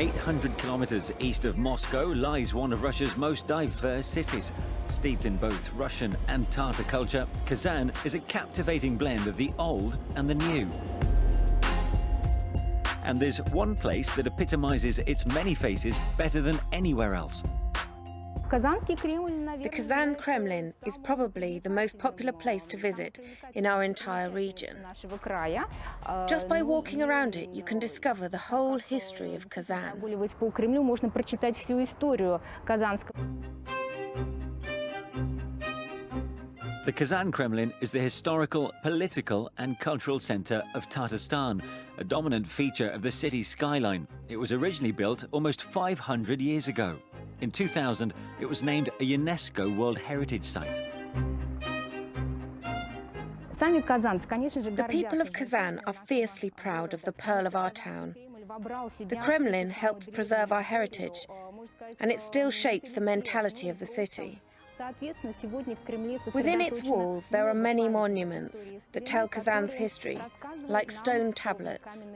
800 kilometers east of Moscow lies one of Russia's most diverse cities. Steeped in both Russian and Tatar culture, Kazan is a captivating blend of the old and the new. And there's one place that epitomizes its many faces better than anywhere else. The Kazan Kremlin is probably the most popular place to visit in our entire region. Just by walking around it, you can discover the whole history of Kazan. The Kazan Kremlin is the historical, political and cultural center of Tatarstan, a dominant feature of the city's skyline. It was originally built almost 500 years ago. In 2000, it was named a UNESCO World Heritage Site. The people of Kazan are fiercely proud of the pearl of our town. The Kremlin helps preserve our heritage, and it still shapes the mentality of the city. Within its walls, there are many monuments that tell Kazan's history, like stone tablets.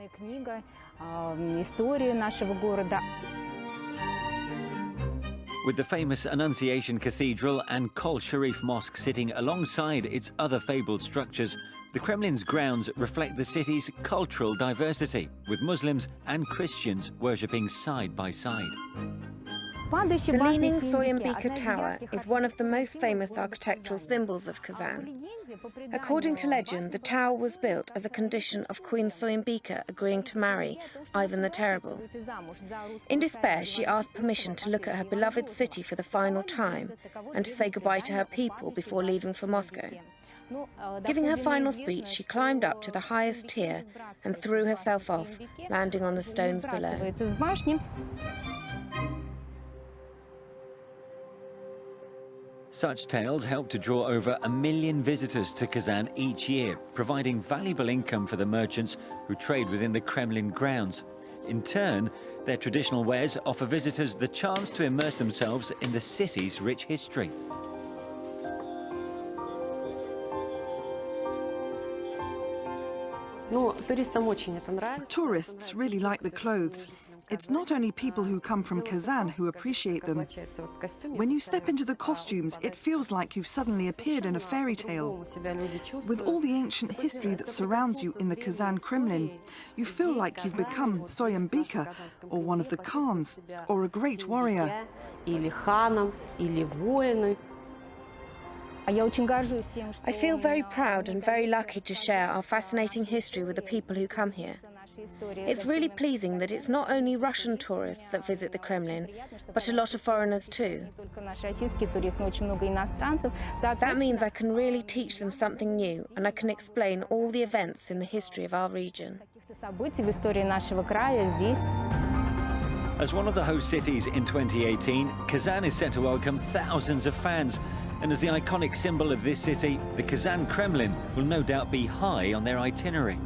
With the famous Annunciation Cathedral and Kol Sharif Mosque sitting alongside its other fabled structures, the Kremlin's grounds reflect the city's cultural diversity, with Muslims and Christians worshipping side by side. The leaning Soyunbika Tower is one of the most famous architectural symbols of Kazan. According to legend, the tower was built as a condition of Queen Soyunbika agreeing to marry Ivan the Terrible. In despair, she asked permission to look at her beloved city for the final time and to say goodbye to her people before leaving for Moscow. Giving her final speech, she climbed up to the highest tier and threw herself off, landing on the stones below. Such tales help to draw over 1 million visitors to Kazan each year, providing valuable income for the merchants who trade within the Kremlin grounds. In turn, their traditional wares offer visitors the chance to immerse themselves in the city's rich history. Tourists really like the clothes. It's not only people who come from Kazan who appreciate them. When you step into the costumes, it feels like you've suddenly appeared in a fairy tale. With all the ancient history that surrounds you in the Kazan Kremlin, you feel like you've become Soyunbika, or one of the Khans, or a great warrior. I feel very proud and very lucky to share our fascinating history with the people who come here. It's really pleasing that it's not only Russian tourists that visit the Kremlin, but a lot of foreigners too. That means I can really teach them something new, and I can explain all the events in the history of our region. As one of the host cities in 2018, Kazan is set to welcome thousands of fans. And as the iconic symbol of this city, the Kazan Kremlin will no doubt be high on their itinerary.